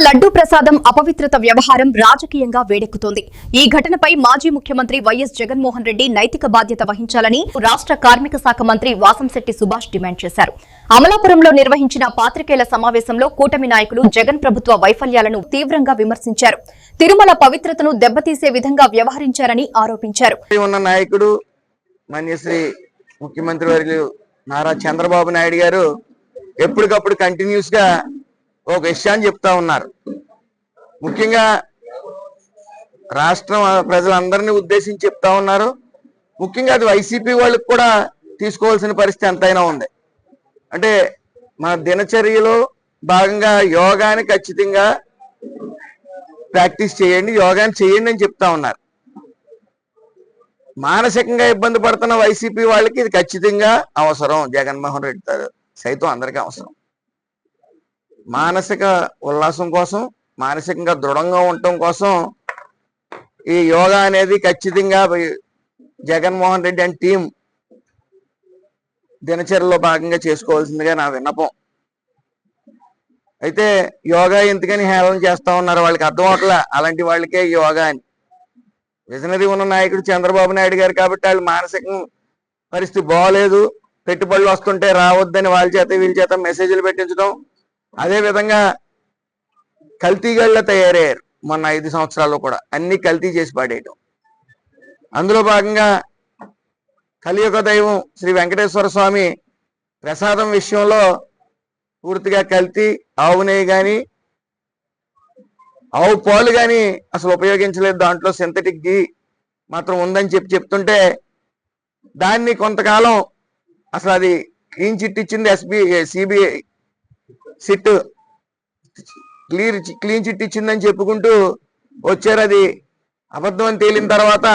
లడ్డూ ప్రసాదం అపవిత్రత వ్యవహారం రాజకీయంగా వేడెక్కుతోంది. ఈ ఘటనపై మాజీ ముఖ్యమంత్రి వైఎస్ జగన్మోహన్ రెడ్డి నైతిక బాధ్యత వహించాలని రాష్ట్ర కార్మిక శాఖ మంత్రి వాసంశెట్టి సుభాష్ డిమాండ్ చేశారు. అమలాపురంలో నిర్వహించిన పాత్రికేయుల సమావేశంలో కూటమి నాయకులు జగన్ ప్రభుత్వ వైఫల్యాలను తీవ్రంగా విమర్శించారు. తిరుమల పవిత్రతను దెబ్బతీసే విధంగా వ్యవహరించారని ఆరోపించారు. నాయకుడు మాన్యశ్రీ ముఖ్యమంత్రి వర్యులు నారా చంద్రబాబు నాయుడు గారు ఎప్పటికప్పుడు కంటిన్యూస్ గా ఒక విషయాన్ని చెప్తా ఉన్నారు. ముఖ్యంగా రాష్ట్రం ప్రజలందరినీ ఉద్దేశించి చెప్తా ఉన్నారు. ముఖ్యంగా అది వైసీపీ వాళ్ళకి కూడా తీసుకోవాల్సిన పరిస్థితి ఎంతైనా ఉంది. అంటే మన దినచర్యలో భాగంగా యోగాని ఖచ్చితంగా ప్రాక్టీస్ చేయండి, యోగాని చేయండి అని చెప్తా ఉన్నారు. మానసికంగా ఇబ్బంది పడుతున్న వైసీపీ వాళ్ళకి ఇది ఖచ్చితంగా అవసరం. జగన్మోహన్ రెడ్డి సైతం అందరికీ అవసరం. మానసిక ఉల్లాసం కోసం, మానసికంగా దృఢంగా ఉండటం కోసం ఈ యోగా అనేది ఖచ్చితంగా జగన్మోహన్ రెడ్డి అండ్ టీం దినచర్యలో భాగంగా చేసుకోవాల్సిందిగా నా విన్నపం. అయితే యోగా ఎందుకని హేళన చేస్తా ఉన్నారు, వాళ్ళకి అర్థం అవట్లే. అలాంటి వాళ్ళకే యోగా అని. విజనరీ ఉన్న నాయకుడు చంద్రబాబు నాయుడు గారు కాబట్టి వాళ్ళు మానసిక పరిస్థితి బాగోలేదు, పెట్టుబడులు వస్తుంటే రావద్దని వాళ్ళ చేత వీళ్ళ చేత మెసేజ్లు పెట్టించడం, అదే విధంగా కల్తీగాళ్ళ తయారయ్యారు. మొన్న 5 సంవత్సరాల్లో కూడా అన్ని కల్తీ చేసి పాడేయటం. అందులో భాగంగా కలియుగ దైవం శ్రీ వెంకటేశ్వర స్వామి ప్రసాదం విషయంలో పూర్తిగా కల్తీ, ఆవు నెయ్యి కానీ ఆవు పాలు కానీ అసలు ఉపయోగించలేదు. దాంట్లో సింథటిక్ ఘీ మాత్రం ఉందని చెప్తుంటే దాన్ని కొంతకాలం అసలు అది క్లీన్ చిట్ ఇచ్చింది సిబిఐ సిట్ క్లీన్ చిట్ ఇచ్చిందని చెప్పుకుంటూ వచ్చారు. అది అబద్ధం అని తేలిన తర్వాత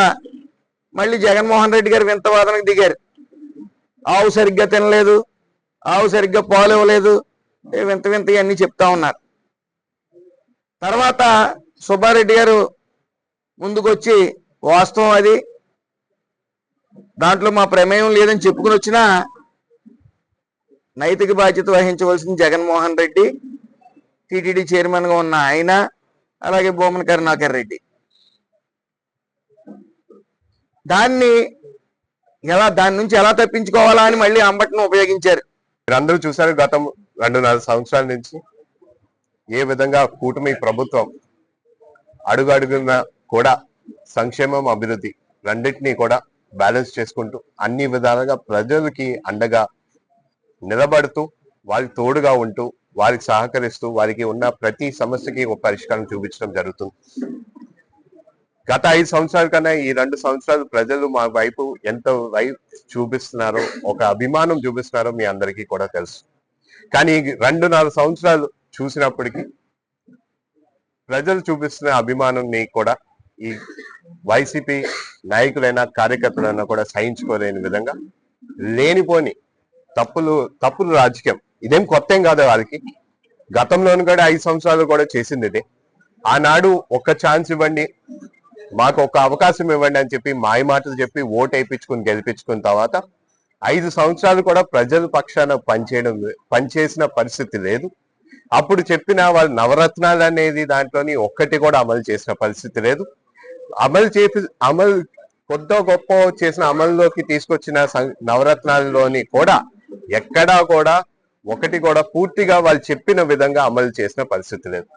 మళ్ళీ జగన్మోహన్ రెడ్డి గారు వింత వాదనకు దిగారు. ఆవు సరిగ్గా తినలేదు, ఆవు సరిగ్గా పాలు ఇవ్వలేదు, వింత వింత అన్ని చెప్తా ఉన్నారు. తర్వాత సుబ్బారెడ్డి గారు ముందుకొచ్చి వాస్తవం అది, దాంట్లో మా ప్రమేయం లేదని చెప్పుకుని వచ్చినా నైతిక బాధ్యత వహించవలసిన జగన్మోహన్ రెడ్డి, టీటీడీ చైర్మన్ గా ఉన్న ఆయన, అలాగే భూమన కరుణాకర్ రెడ్డి. దాని నుంచి ఎలా తప్పించుకోవాలా అని మళ్ళీ అంబట్ను ఉపయోగించారు. మీరందరూ చూశారు గతం 2.5 సంవత్సరాల నుంచి ఏ విధంగా కూటమి ప్రభుత్వం అడుగడుగున కూడా సంక్షేమం, అభివృద్ధి రెండింటినీ కూడా బ్యాలెన్స్ చేసుకుంటూ అన్ని విధాలుగా ప్రజలకి అండగా నిలబడుతూ వారికి తోడుగా ఉంటూ వారికి సహకరిస్తూ వారికి ఉన్న ప్రతి సమస్యకి ఒక పరిష్కారం చూపించడం జరుగుతుంది. గత 5 సంవత్సరాల కన్నా ఈ 2 సంవత్సరాలు ప్రజలు మా వైపు ఎంత చూపిస్తున్నారో, ఒక అభిమానం చూపిస్తున్నారో మీ అందరికీ కూడా తెలుసు. కానీ 2.5 సంవత్సరాలు చూసినప్పటికీ ప్రజలు చూపిస్తున్న అభిమానాన్ని కూడా ఈ వైసీపీ నాయకులైనా కార్యకర్తలైనా కూడా సహించుకోలేని విధంగా లేనిపోని తప్పులు రాజకీయం. ఇదేం కొత్త ఏం కాదు వాళ్ళకి. గతంలోనూ కూడా 5 సంవత్సరాలు కూడా చేసింది ఇదే. ఆనాడు ఒక్క ఛాన్స్ ఇవ్వండి, మాకు ఒక అవకాశం ఇవ్వండి అని చెప్పి మాయ మాటలు చెప్పి ఓటు వేయించుకుని గెలిపించుకున్న తర్వాత 5 సంవత్సరాలు కూడా ప్రజల పక్షాన పనిచేసిన పరిస్థితి లేదు. అప్పుడు చెప్పిన వాళ్ళు నవరత్నాలు అనేది దాంట్లోని ఒక్కటి కూడా అమలు చేసిన పరిస్థితి లేదు. అమలు కొద్ది గొప్ప చేసిన అమలులోకి తీసుకొచ్చిన నవరత్నాల్లోని కూడా ఎక్కడా కూడా ఒకటి కూడా పూర్తిగా వాళ్ళు చెప్పిన విధంగా అమలు చేసిన పరిస్థితి లేదు.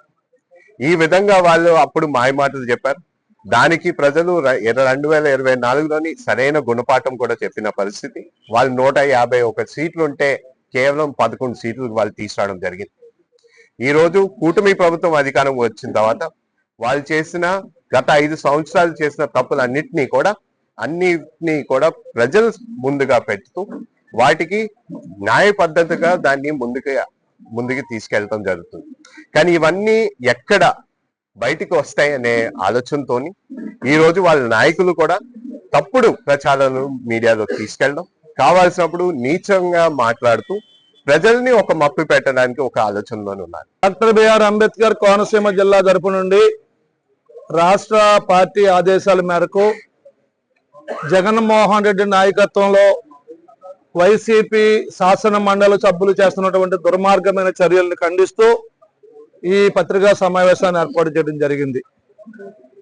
ఈ విధంగా వాళ్ళు అప్పుడు మాయ మాటలు చెప్పారు. దానికి ప్రజలు 2024లోని సరైన గుణపాఠం కూడా చెప్పిన పరిస్థితి. వాళ్ళు 151 సీట్లు ఉంటే కేవలం 11 సీట్లు వాళ్ళు తీసుకురావడం జరిగింది. ఈ రోజు కూటమి ప్రభుత్వం అధికారం వచ్చిన తర్వాత వాళ్ళు చేసిన గత 5 సంవత్సరాలు చేసిన తప్పులన్నిటినీ కూడా ప్రజలు ముందుగా పెడుతూ వాటికి న్యాయ పద్ధతిగా దాన్ని ముందుకి తీసుకెళ్లడం జరుగుతుంది. కానీ ఇవన్నీ ఎక్కడ బయటికి వస్తాయనే ఆలోచనతోని ఈ రోజు వాళ్ళ నాయకులు కూడా తప్పుడు ప్రచారాలను మీడియాలో తీసుకెళ్ళడం, కావాల్సినప్పుడు నీచంగా మాట్లాడుతూ ప్రజల్ని ఒక మప్పి పెట్టడానికి ఒక ఆలోచనలోనే ఉన్నారు. డాక్టర్ బిఆర్ అంబేద్కర్ కోనసీమ జిల్లా తరపు నుండి రాష్ట్ర పార్టీ ఆదేశాల మేరకు జగన్మోహన్ రెడ్డి నాయకత్వంలో వైసీపీ శాసన మండలి సభ్యులు చేస్తున్నటువంటి దుర్మార్గమైన చర్యలను ఖండిస్తూ ఈ పత్రికా సమావేశాన్ని ఏర్పాటు చేయడం జరిగింది.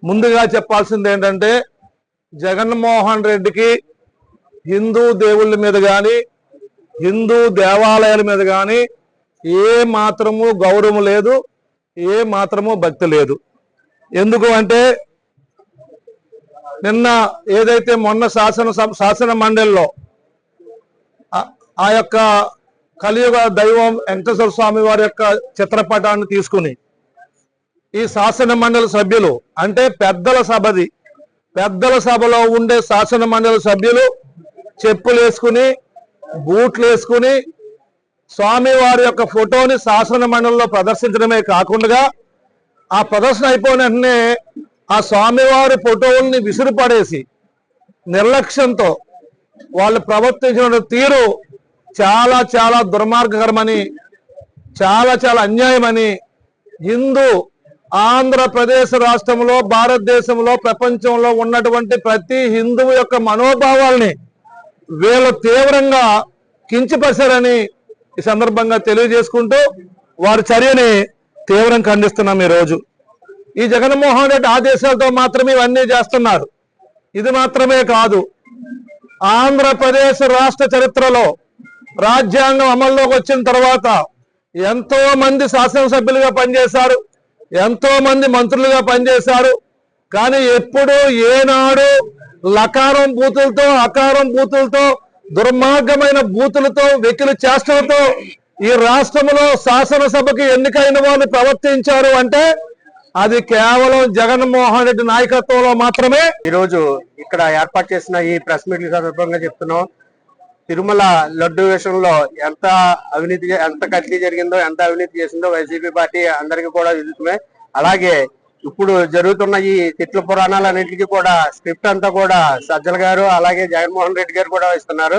ముందుగా చెప్పాల్సింది ఏంటంటే, జగన్మోహన్ రెడ్డికి హిందూ దేవుళ్ళ మీద కానీ హిందూ దేవాలయాల మీద కానీ ఏ మాత్రము గౌరవం లేదు, ఏ మాత్రము భక్తి లేదు. ఎందుకు అంటే, నిన్న ఏదైతే మొన్న శాసన మండలిలో ఆ యొక్క కలియుగ దైవం వెంకటేశ్వర స్వామి వారి యొక్క చిత్రపటాన్ని తీసుకుని ఈ శాసన మండలి సభ్యులు, అంటే పెద్దల సభలో ఉండే శాసన మండలి సభ్యులు చెప్పులు వేసుకుని బూట్లు వేసుకుని స్వామి వారి యొక్క ఫోటోని శాసన మండలిలో ప్రదర్శించడమే కాకుండా ఆ ప్రదర్శన అయిపోయిన వెంటనే ఆ స్వామివారి ఫోటోల్ని విసిరిపడేసి నిర్లక్ష్యంతో వాళ్ళు ప్రవర్తించిన తీరు చాలా చాలా దుర్మార్గకరమని, చాలా చాలా అన్యాయమని, హిందూ ఆంధ్రప్రదేశ్ రాష్ట్రంలో, భారతదేశంలో, ప్రపంచంలో ఉన్నటువంటి ప్రతి హిందువు యొక్క మనోభావాల్ని వీళ్ళు తీవ్రంగా కించపరిచారని ఈ సందర్భంగా తెలియజేసుకుంటూ వారి చర్యని తీవ్రం ఖండిస్తున్నాం. ఈరోజు ఈ జగన్మోహన్ రెడ్డి ఆదేశాలతో మాత్రమే ఇవన్నీ చేస్తున్నారు. ఇది మాత్రమే కాదు, ఆంధ్రప్రదేశ్ రాష్ట్ర చరిత్రలో రాజ్యాంగం అమల్లోకి వచ్చిన తర్వాత ఎంతో మంది శాసనసభ్యులుగా పనిచేశారు, ఎంతో మంది మంత్రులుగా పనిచేశారు. కానీ ఎప్పుడు ఏనాడు లకారం బూతులతో, అకారం బూతులతో, దుర్మార్గమైన బూతులతో, వెకిలి చేష్టలతో ఈ రాష్ట్రంలో శాసనసభకి ఎన్నికైన వాళ్ళు ప్రవర్తించారు అంటే అది కేవలం జగన్మోహన్ రెడ్డి నాయకత్వంలో మాత్రమే. ఈరోజు ఇక్కడ ఏర్పాటు చేసిన ఈ ప్రెస్ మీట్ సందర్భంగా చెప్తున్నాం, తిరుమల లడ్డు విషయంలో ఎంత కల్తీ జరిగిందో, ఎంత అవినీతి చేసిందో వైసీపీ పార్టీ అందరికీ కూడా విదితమే. అలాగే ఇప్పుడు జరుగుతున్న ఈ తిట్ల పురాణాలన్నింటికి కూడా స్క్రిప్ట్ అంతా కూడా సజ్జల గారు అలాగే జగన్మోహన్ రెడ్డి గారు కూడా ఇస్తున్నారు.